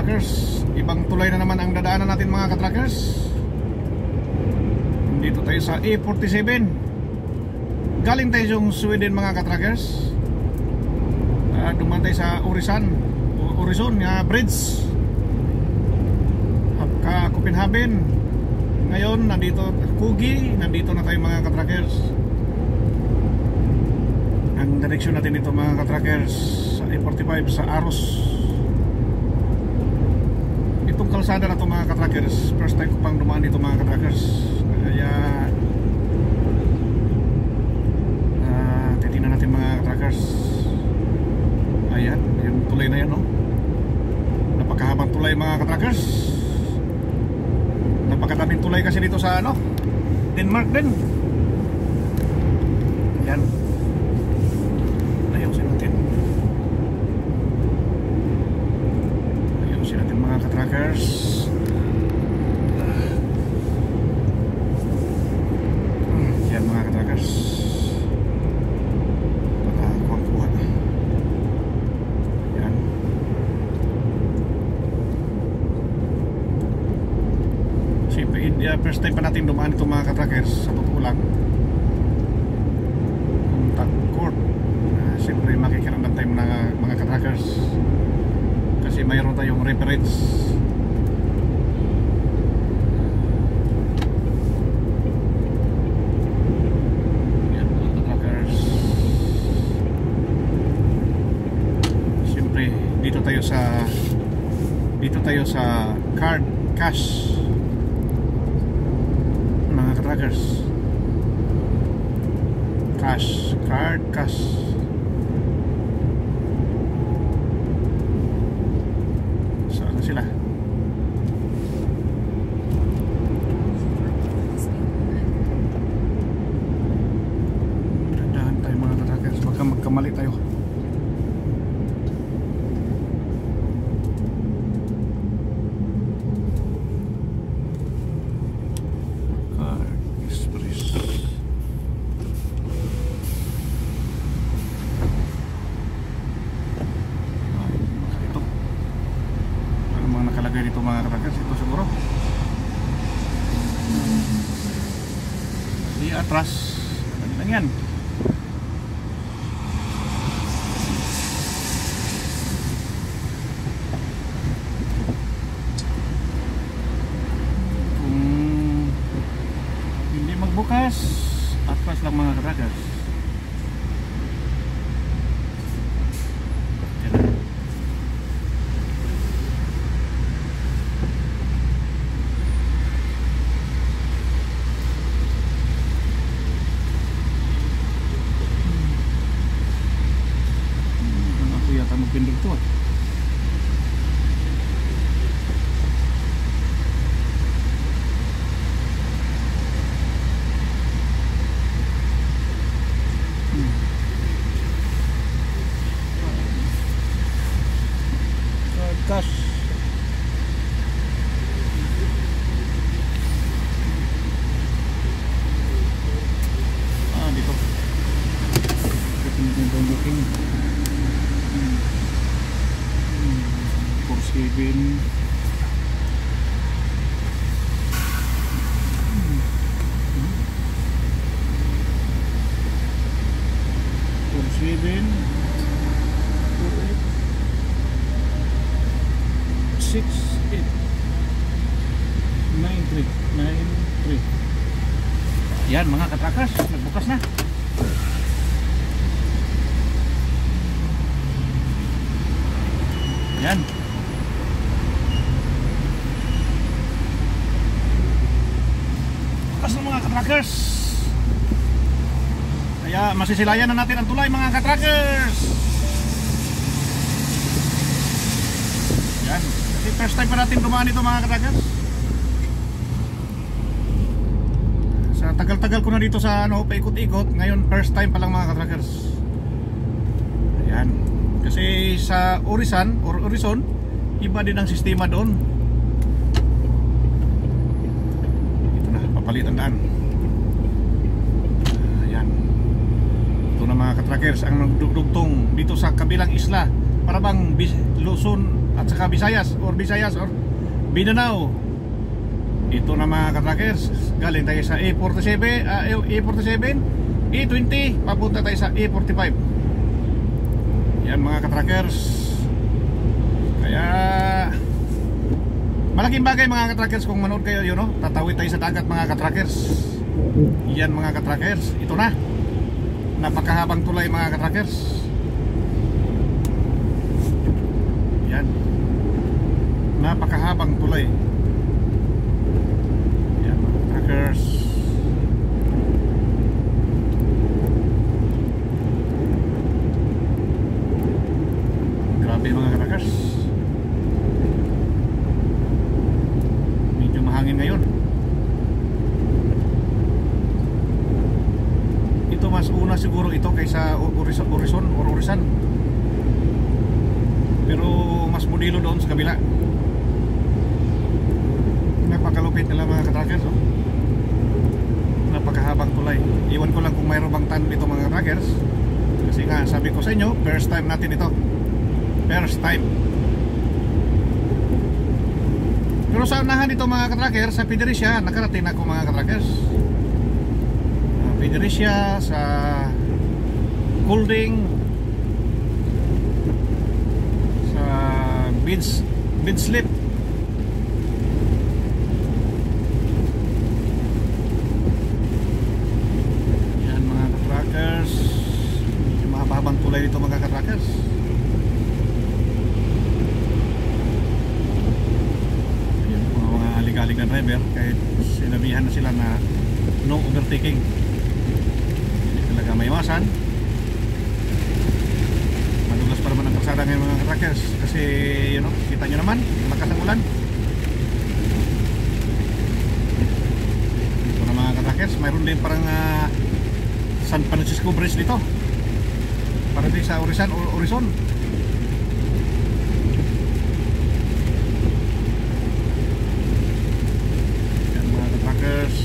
katrackers. Ibang tulay na naman ang dadaanan natin mga katrackers. Dito tayo sa A47. Galing tayo yung Sweden mga katrackers. Dumaan tayo sa Horizon nga bridge ka Copenhagen. Ngayon nandito Kugi, nandito na tayo mga katrackers. Ang direksyon natin dito mga katrackers sa A45 sa Aros. Itong kalsada na to mga katrackers, first time ko pang dumaan dito mga katrackers. Kaya titingnan natin mga katrackers. Ayan, yung tulay na yan, no? Napakahabang tulay mga katrackers. Napakadaming tulay kasi dito sa ano, Denmark din. Ayan. Ayusin natin. Ayusin natin mga katrackers. Ayan mga katrackers. Kuha. Ayan. Siyempre, first time pa natin dumaan ito mga katrackers. Sa totoo lang, Court. Siyempre makikiramdam tayo mga katrackers kasi mayroon tayong reference. Yan mga katrackers. Siyempre dito tayo sa card cash mga katrackers. Card cash. Saan na sila? Dahan tayo mga katrackers, baka magkamali tayo. Dito mga katrackers, ito siguro di atras lang yan. Kung hindi magbukas, atras lang mga katrackers. Magpindog to. Cash. Dito. Ito yung booking. 47 48 63 Yan mga katrackers, nagbukas na. Yan. Bukas na mga katrackers. Kaya masisilayan na natin ang tulay mga katrackers. Yan. Kasi first time pa natin dumaan ito mga katrackers. Sa tagal-tagal ko na dito sa paikot-ikot, ngayon first time pa lang mga katrackers. Ayan. Kasi sa Horizon, iba din ang sistema doon. Ito na, papalitan daan. Ayan. Ito na mga katrackers ang nagdugtong dito sa kabilang isla para bang Luzon at saka Visayas or Mindanao. Ito na mga katrackers, galing tayo sa A47, A20, papunta tayo sa A45. Yan mga katrackers. Kaya malaking bagay mga katrackers kung manood kayo, yun, no? Tatawid tayo sa dagat mga katrackers. Yan mga katrackers, ito na, napakahabang tulay mga katrackers. Yan, napakahabang tulay. Yan mga katrackers. Grabe mga katrackers, medyo mahangin ngayon. Ito mas una siguro ito kaysa Orisan, pero mas modelo doon sa kabila. Napakalupit nila mga katrackers, oh. Napakahabang tulay. Iwan ko lang kung mayroon bang tan dito mga katrackers, kasi nga sabi ko sa inyo, first time natin ito. First time. Pero sa unahan dito mga katrackers, sa Pidericia nakarating ako mga katrackers. Pidericia, sa Kulding, sa Bidslip. Yan mga katrackers, yung mahabang tulay dito mga katrackers. Yan mga aligalig na driver, kahit sinabihan na sila na no overtaking, talaga may iwasan. Madulas pa naman ang kalsada ngayon mga katrackers, kasi you know, kita nyo naman lakas ng ulan. Ito na mga katrackers, mayroon din parang San Francisco Bridge dito, para din sa Horizon. Yan mga katrackers.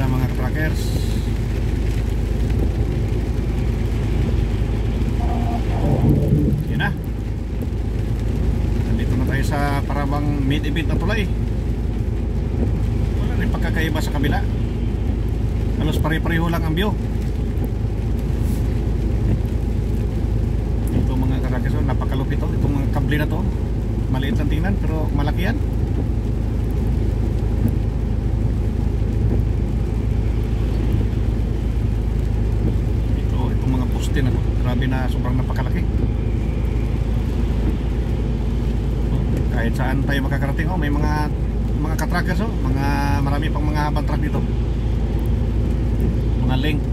Mga katrackers, yun na, nandito na tayo sa parabang mid-event na tulay. Wala rin pagkakaiba sa kabila, halos pare-pareho lang ang view. Ito mga katrackers, oh, napakalupit to. Itong mga kable na to, maliit lang tingnan pero malaki yan. Na to, grabe na, sobrang napakalaki. Kahit saan tayo makakarating, oh, may mga katrackers, oh, marami pang mga habang truck dito, mga link.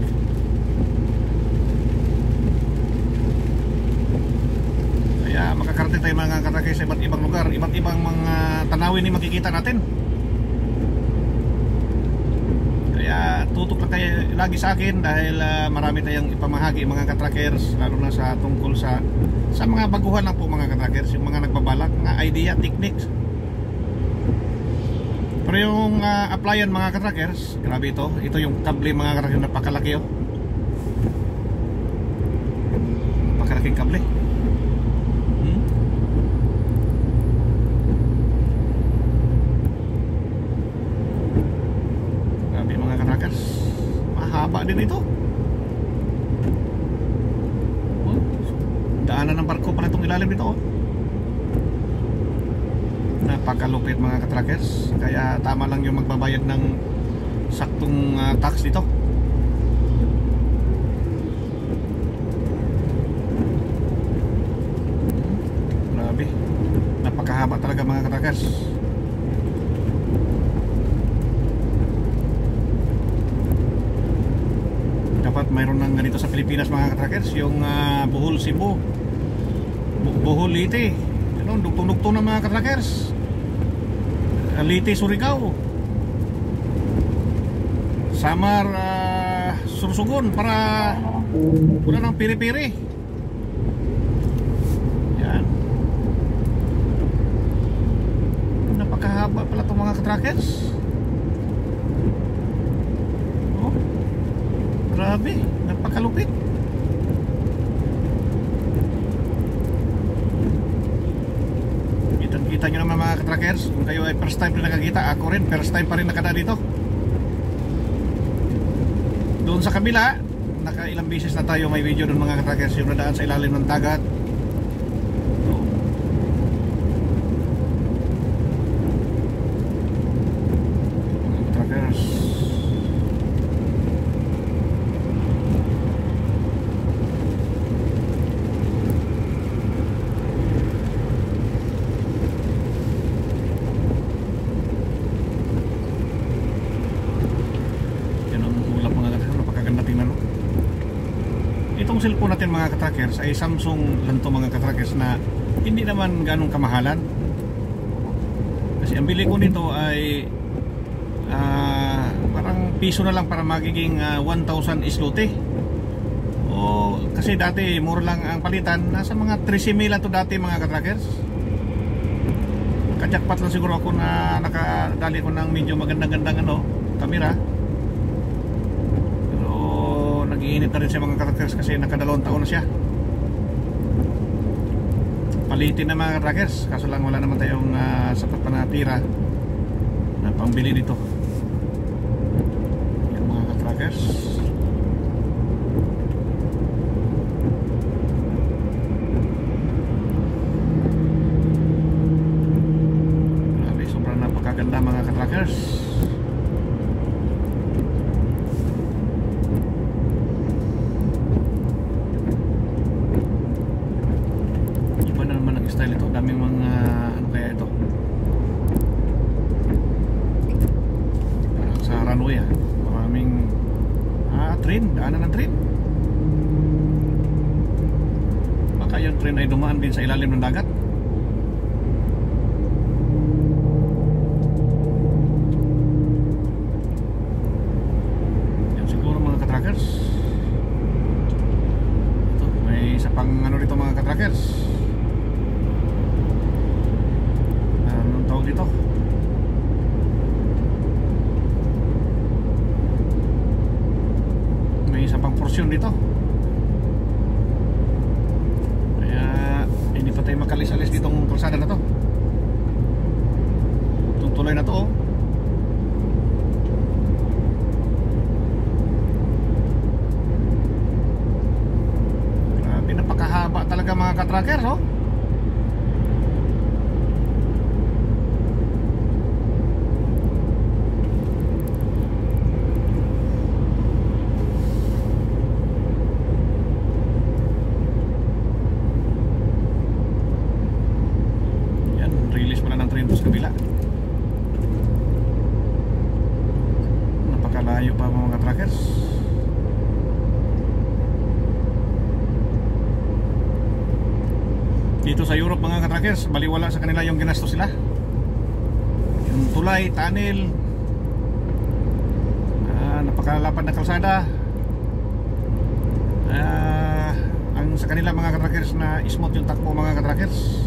Kaya makakarating tayo mga katrackers sa iba't ibang lugar, iba't ibang mga tanawin ni makikita natin. Kaya tutok lang kayo lagi sa akin, dahil marami tayong ipamahagi mga katrackers, lalo na sa tungkol sa mga baguhan lang po mga katrackers, yung mga nagbabalak na idea, techniques. Pero yung applyan mga katrackers, grabe ito. Ito yung kable mga katrackers, napakalaki, oh. Napakalaking kable. Mahaba din ito, oh, daanan ng barko pala itong ilalim dito, oh. Napakalupit mga katrackers, kaya tama lang yung magbabayad ng saktong tax dito. Grabe, napakahaba talaga mga katrackers. Dapat mayroon ng ganito sa Pilipinas mga katrackers, yung Bohol Cebu, Bohol Leyte, ano, dugtong-dugtong na mga katrackers. Leyte Surigao, Samar Sursugon, para wala ng piri-piri. Yan, napakahaba pala itong mga katrackers. Grabe, napakalupit. Kita nyo naman mga katrackers, kung kayo ay first time rin nakakita, ako rin first time pa rin nakada dito. Doon sa kabila, nakailang beses na tayo may video doon mga katrackers, yung nadaan sa ilalim ng dagat. Mga katrackers, itong cellphone natin mga katrackers ay Samsung lang to mga katrackers na hindi naman ganong kamahalan. Kasi ang bili ko nito ay parang piso na lang para magiging 1,000 islote. O kasi dati mura lang ang palitan, nasa mga 13,000 to dati mga katrackers. Kajakpat lang siguro ako na nakadali ko ng medyo magandang-gandang kamera. Nag-iinit na rin siya mga katrackers kasi nakadalawang taon na siya. Palitin na mga katrackers, kaso lang wala naman tayong sapat pa na pira na pangbili nito. Yan mga katrackers. Grabe, sobrang napakaganda mga katrackers. Style ito, daming mga ano kaya ito sa runway maraming train, daanan ng train. Baka yung train ay dumaan din sa ilalim ng dagat. Yan siguro mga katrackers. Ito, may isa pang dito mga katrackers. Dito may isa pang porsyon dito, kaya hindi pa tayo makalis-alis ditong kalsada na to. Itong tuloy na to grabe, napakahaba talaga mga katrackers sa kabila. Napakalayo pa mga trackers. Dito sa Europe mga katrackers, baliwala sa kanila yung ginastos sila. Yung tulay, tunnel, napakalapad na kalsada. Ang sa kanila mga katrackers na smooth yung takbo mga katrackers.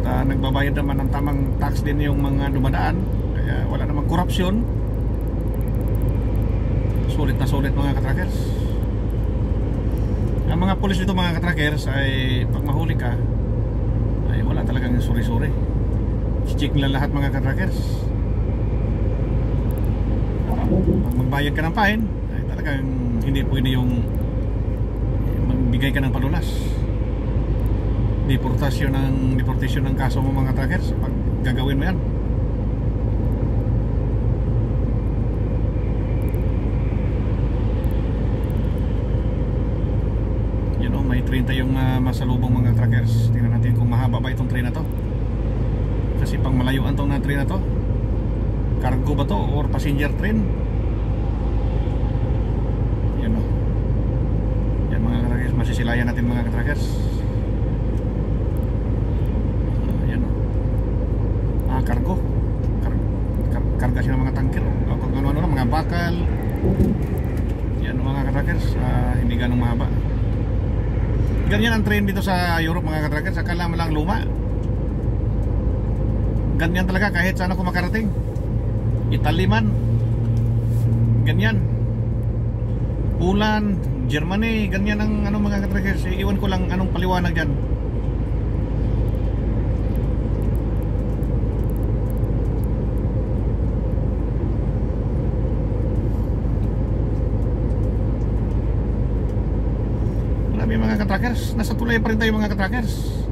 Nagbabayad naman ng tamang tax din yung mga dumadaan, kaya wala namang korupsyon. Sulit na sulit mga katrackers. Ang mga pulis dito mga katrackers ay pag mahuli ka ay wala talagang suri-suri, check nila lahat mga katrackers. Pag magbayad ka ng fine ay talagang hindi pwede yung magbigay ka ng palunas, deportasyon ng kaso mo mga trackers pag gagawin mo yan. May train tayong masalubong mga trackers. Tingnan natin kung mahaba ba itong train na to, kasi pang malayuan tong na train na to. Cargo ba to or passenger train? Yan mga trackers, masisilayan natin mga trackers. Cargo. Karga siya ng mga tanker o kung ano-ano, mga bakal. Yan mga katrackers, hindi ganong mahaba. Ganyan ang train dito sa Europe mga katrackers, akala mo lang luma. Ganyan talaga kahit saan ako makarating. Italy man, ganyan. Poland, Germany, ganyan ang ano mga katrackers. Iwan ko lang anong paliwanag dyan. Marami mga katrackers. Nasa tulay pa rin tayo mga katrackers.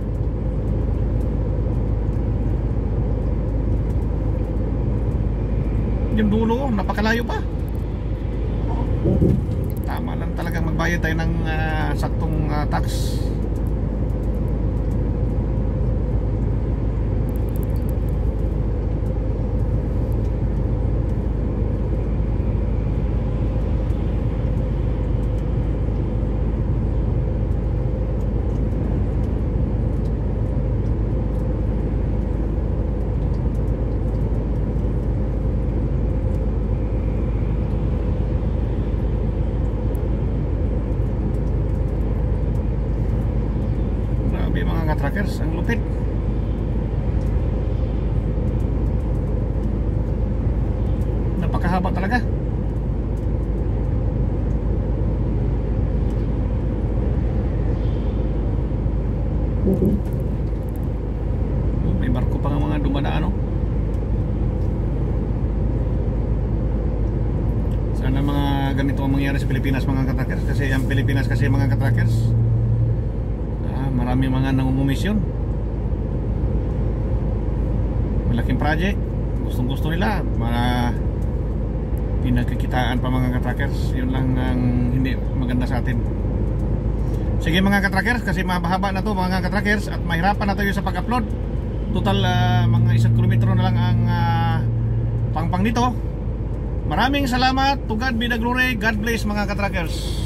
Yung dulo, napakalayo pa. Tama lang talagang magbayad tayo ng saktong tax. Mga trackers, ang lupit. Napakahaba talaga. May barko pa nga mga dumadaan, no? Sana mga ganito ang mangyari sa Pilipinas mga katrackers. Kasi ang Pilipinas kasi mga katrackers, marami mga nangungumisyon. Malaking project, gustong gusto nila, mga pinagkikitaan pa mga katrackers. Yun lang ang hindi maganda sa atin. Sige mga katrackers, kasi mahaba na to mga katrackers, at mahirapan na tayo sa pag-upload. Total mga 1 kilometro na lang ang pangpang nito. Maraming salamat. To God be the glory. God bless mga katrackers.